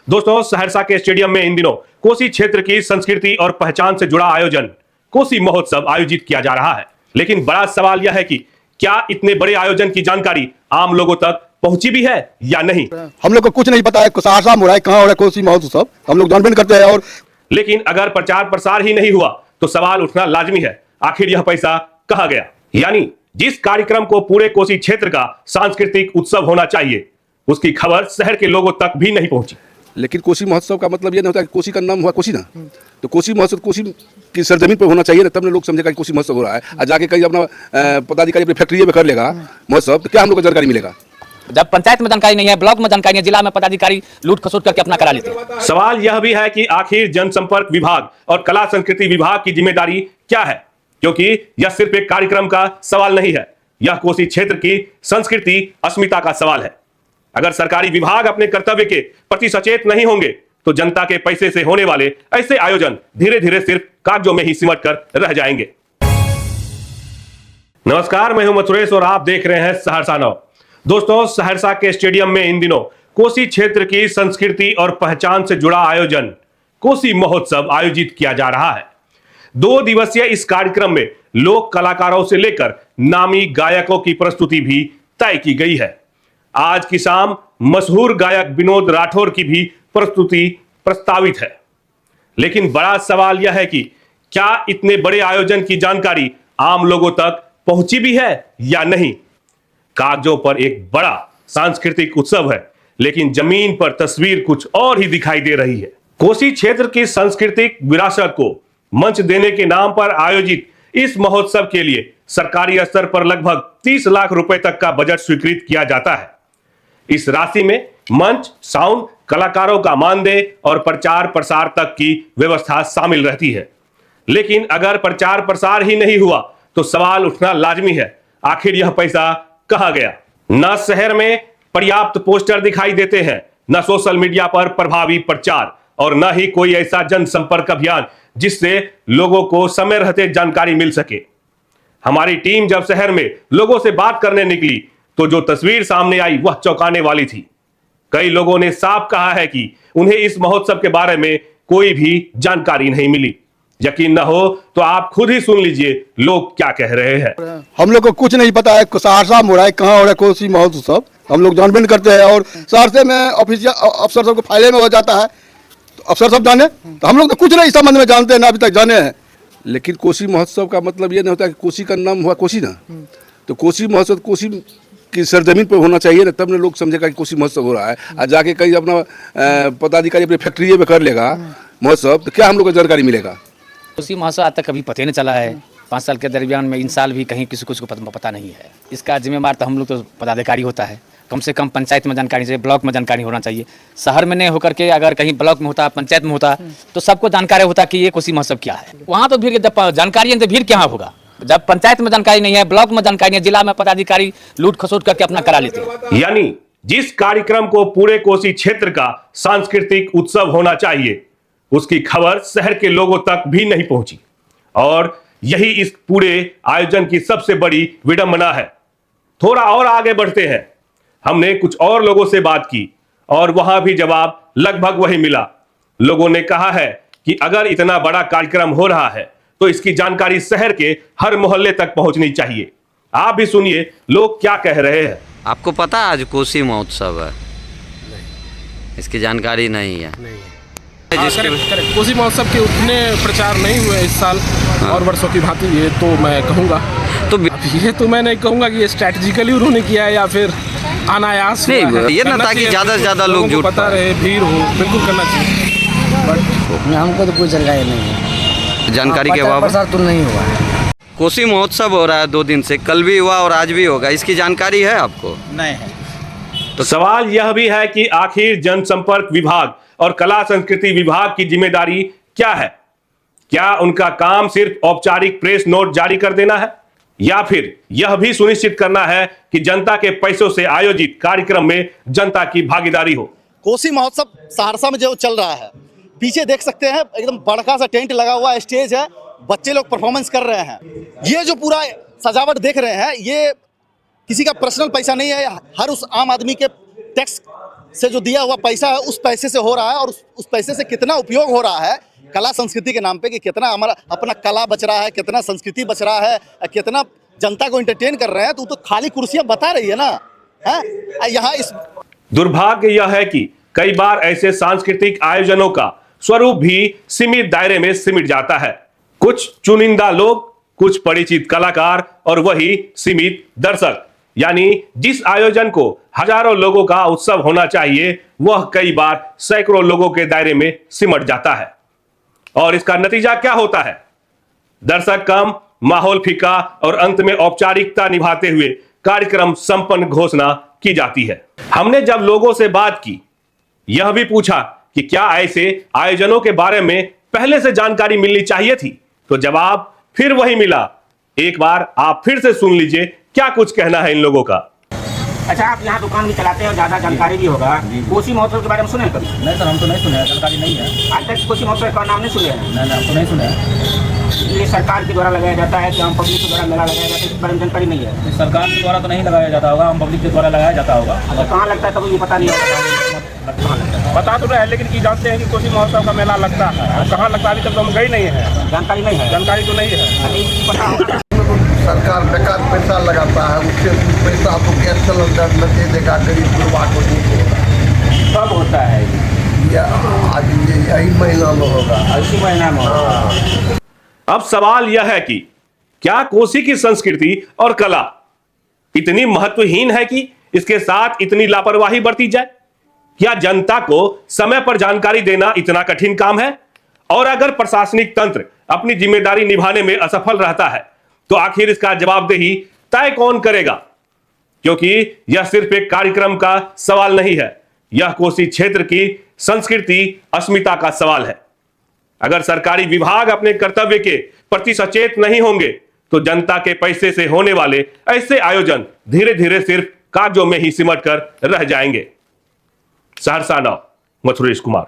दोस्तों, सहरसा के स्टेडियम में इन दिनों कोसी क्षेत्र की संस्कृति और पहचान से जुड़ा आयोजन कोसी महोत्सव आयोजित किया जा रहा है। लेकिन बड़ा सवाल यह है कि क्या इतने बड़े आयोजन की जानकारी आम लोगों तक पहुंची भी है या नहीं। हम लोग को कुछ नहीं पता है सहरसा में हो रहा है, कहाँ हो रहा है कोसी महोत्सव, हम लोग जानबे नहीं करते हैं। और लेकिन अगर प्रचार प्रसार ही नहीं हुआ तो सवाल उठना लाजमी है, आखिर यह पैसा कहाँ गया। यानी जिस कार्यक्रम को पूरे कोसी क्षेत्र का सांस्कृतिक उत्सव होना चाहिए, उसकी खबर शहर के लोगों तक भी नहीं पहुंची। लेकिन कोसी महोत्सव का मतलब ये नहीं होता कि कोसी का नाम हुआ कोसी ना, तो कोसी महोत्सव कोसी की सरजमीन पर होना चाहिए ना, तब ना लोग समझेगा कि कोसी महोत्सव हो रहा है। और जाके कहीं अपना पदाधिकारी अपनी फैक्ट्री में कर लेगा महोत्सव, तो क्या हम लोग को जानकारी मिलेगा। जब पंचायत में जानकारी नहीं है, ब्लॉक में जानकारी है, जिला में पदाधिकारी लूट खसोट करके अपना करा लेते हैं। सवाल यह भी है कि आखिर जनसंपर्क विभाग और कला संस्कृति विभाग की जिम्मेदारी क्या है, क्योंकि यह सिर्फ एक कार्यक्रम का सवाल नहीं है, यह कोसी क्षेत्र की संस्कृति अस्मिता का सवाल है। अगर सरकारी विभाग अपने कर्तव्य के प्रति सचेत नहीं होंगे तो जनता के पैसे से होने वाले ऐसे आयोजन धीरे धीरे सिर्फ कागजों में ही सिमट कर रह जाएंगे। नमस्कार, मैं हूं मथुरेश और आप देख रहे हैं सहरसा नाउ। दोस्तों, सहरसा के स्टेडियम में इन दिनों कोसी क्षेत्र की संस्कृति और पहचान से जुड़ा आयोजन कोसी महोत्सव आयोजित किया जा रहा है। 2 दिवसीय इस कार्यक्रम में लोक कलाकारों से लेकर नामी गायकों की प्रस्तुति भी तय की गई है। आज की शाम मशहूर गायक विनोद राठौर की भी प्रस्तुति प्रस्तावित है। लेकिन बड़ा सवाल यह है कि क्या इतने बड़े आयोजन की जानकारी आम लोगों तक पहुंची भी है या नहीं। कागजों पर एक बड़ा सांस्कृतिक उत्सव है, लेकिन जमीन पर तस्वीर कुछ और ही दिखाई दे रही है। कोसी क्षेत्र की सांस्कृतिक विरासत को मंच देने के नाम पर आयोजित इस महोत्सव के लिए सरकारी स्तर पर लगभग 30 लाख रुपए तक का बजट स्वीकृत किया जाता है। इस राशि में मंच, साउंड, कलाकारों का मानदेय और प्रचार प्रसार तक की व्यवस्था शामिल रहती है। लेकिन अगर प्रचार प्रसार ही नहीं हुआ तो सवाल उठना लाजमी है, आखिर यह पैसा कहाँ गया। न शहर में पर्याप्त पोस्टर दिखाई देते हैं, न सोशल मीडिया पर प्रभावी प्रचार और न ही कोई ऐसा जनसंपर्क अभियान जिससे लोगों को समय रहते जानकारी मिल सके। हमारी टीम जब शहर में लोगों से बात करने निकली तो जो तस्वीर सामने आई वह चौंकाने वाली थी। कई लोगों ने साफ कहा है कि उन्हें इस महोत्सव के बारे में कोई भी जानकारी नहीं मिली। यकीन न हो तो आप खुद ही सुन लीजिए लोग क्या कह रहे हैं। हम लोग को कुछ नहीं पता है सहरसा में हो रहा है, कहाँ हो रहा है कोसी महोत्सव, हम लोग जानबे नहीं करते हैं। और सहरसे में ऑफिसियल अफसर सबको फाइले में हो जाता है, तो अफसर सब जाने, तो हम लोग तो कुछ नहीं इस संबंध में जानते हैं, ना अभी तक जाने हैं। लेकिन कोसी महोत्सव का मतलब ये नहीं होता कि कोसी का नाम हुआ कोसी ना, तो कोसी महोत्सव कोसी की सरजमीन पर होना चाहिए ना, तब ना लोग समझेगा कि कोसी महोत्सव हो रहा है। और जाके कहीं अपना पदाधिकारी अपनी फैक्ट्री में कर लेगा महोत्सव, तो क्या हम लोग को जानकारी मिलेगा। कोसी महोत्सव आज तक कभी पता नहीं चला है। 5 साल के दरमियान में इन साल भी कहीं किसी को पता नहीं है। इसका जिम्मेदार तो हम लोग तो पदाधिकारी होता है। कम से कम पंचायत में जानकारी चाहिए, ब्लॉक में जानकारी होना चाहिए। शहर में नहीं होकर के अगर कहीं ब्लॉक में होता, पंचायत में होता, तो सबको जानकारी होता कि ये कोसी महोत्सव क्या है। वहाँ तो भीड़, जब जानकारी है तो भीड़ क्या होगा। जब पंचायत में जानकारी नहीं है, ब्लॉक में जानकारी नहीं है, जिला में पदाधिकारी लूट खसोट करके अपना करा लेते हैं। यानी जिस कार्यक्रम को पूरे कोसी क्षेत्र का सांस्कृतिक उत्सव होना चाहिए, उसकी खबर शहर के लोगों तक भी नहीं पहुंची। और यही इस पूरे आयोजन की सबसे बड़ी विडंबना है। थोड़ा और आगे बढ़ते हैं। हमने कुछ और लोगों से बात की और वहां भी जवाब लगभग वही मिला। लोगों ने कहा है कि अगर इतना बड़ा कार्यक्रम हो रहा है तो इसकी जानकारी शहर के हर मोहल्ले तक पहुंचनी चाहिए। आप भी सुनिए लोग क्या कह रहे हैं। आपको पता है आज कोसी महोत्सव है? इसकी जानकारी नहीं है। कोसी महोत्सव के उतने प्रचार नहीं हुए इस साल और वर्षों की भांति, ये तो मैं कहूँगा। तो ये तो मैं नहीं कहूँगा कि ये स्ट्रैटेजिकली उन्होंने किया है या फिर अनायास नहीं, ये ना ताकि ज़्यादा से ज़्यादा लोग जुट पता रहे, भीड़ हो, बिल्कुल करना चाहिए। बट हमको तो कोई जानकारी नहीं है, जानकारी के अभाव प्रसार तो नहीं हुआ है। कोसी महोत्सव हो रहा है 2 दिन से, कल भी हुआ और आज भी होगा, इसकी जानकारी है आपको? नहीं है। तो सवाल यह भी है कि आखिर जनसंपर्क विभाग और कला संस्कृति विभाग की जिम्मेदारी क्या है। क्या उनका काम सिर्फ औपचारिक प्रेस नोट जारी कर देना है या फिर यह भी सुनिश्चित करना है कि जनता के पैसों से आयोजित कार्यक्रम में जनता की भागीदारी हो। कोसी महोत्सव सहरसा में जो चल रहा है, पीछे देख सकते हैं एकदम बड़का सा टेंट लगा हुआ स्टेज है, बच्चे लोग परफॉर्मेंस कर रहे हैं। ये जो पूरा सजावट देख रहे हैं, ये किसी का पर्सनल पैसा नहीं है, हर उस आम आदमी के टैक्स से जो दिया हुआ पैसा है उस पैसे से हो रहा है, और उस पैसे से कितना उपयोग हो रहा है कला संस्कृति के नाम पे, कि कितना हमारा अपना कला बच रहा है, कितना संस्कृति बच रहा है, कितना जनता को एंटरटेन कर रहे हैं, तो खाली कुर्सियां बता रही है ना है यहाँ। इस दुर्भाग्य यह है कि कई बार ऐसे सांस्कृतिक आयोजनों का स्वरूप भी सीमित दायरे में सिमट जाता है। कुछ चुनिंदा लोग, कुछ परिचित कलाकार और वही सीमित दर्शक, यानी जिस आयोजन को हजारों लोगों का उत्सव होना चाहिए वह कई बार सैकड़ों लोगों के दायरे में सिमट जाता है। और इसका नतीजा क्या होता है? दर्शक कम, माहौल फीका और अंत में औपचारिकता निभाते हुए कार्यक्रम संपन्न घोषणा की जाती है। हमने जब लोगों से बात की, यह भी पूछा कि क्या ऐसे आयोजनों के बारे में पहले से जानकारी मिलनी चाहिए थी, तो जवाब फिर वही मिला। एक बार आप फिर से सुन लीजिए क्या कुछ कहना है इन लोगों का। अच्छा, आप यहाँ दुकान भी चलाते हैं और ज़्यादा जानकारी भी होगा। कोसी महोत्सव के बारे में सुने कभी? नहीं सर, हम तो नहीं सुने हैं, जानकारी नहीं है। आज तक कोसी महोत्सव का नाम नहीं सुने हैं? नहीं, हम तो नहीं सुने हैं। ये सरकार के द्वारा लगाया जाता है कि हम पब्लिक के द्वारा मेला लगाया जाता है, इस बारे में जानकारी नहीं है? सरकार के द्वारा तो नहीं लगाया जाता होगा, हम पब्लिक के द्वारा लगाया जाता होगा। अच्छा, कहाँ लगता है तब ये पता नहीं होगा। बता तो रहे हैं, लेकिन कि जानते हैं कि कोसी महोत्सव का मेला लगता है, और कहाँ लगता है अभी तक तो हम गए नहीं है, जानकारी नहीं है। जानकारी तो नहीं है। अभी पता होगा। सरकार बेकार पैसा लगाता है, उससे पैसा तो गैस सिलेंडर न दे देगा गरीब गुरबा को नहीं होगा। कब होता है या आज यही महीना में होगा, इसी महीना में होगा। अब सवाल यह है कि क्या कोसी की संस्कृति और कला इतनी महत्वहीन है कि इसके साथ इतनी लापरवाही बरती जाए? क्या जनता को समय पर जानकारी देना इतना कठिन काम है? और अगर प्रशासनिक तंत्र अपनी जिम्मेदारी निभाने में असफल रहता है तो आखिर इसका जवाबदेही तय कौन करेगा? क्योंकि यह सिर्फ एक कार्यक्रम का सवाल नहीं है, यह कोसी क्षेत्र की संस्कृति, अस्मिता का सवाल है। अगर सरकारी विभाग अपने कर्तव्य के प्रति सचेत नहीं होंगे तो जनता के पैसे से होने वाले ऐसे आयोजन धीरे धीरे सिर्फ कागजों में ही सिमट कर रह जाएंगे। सहरसा नौ, मथुरेश कुमार।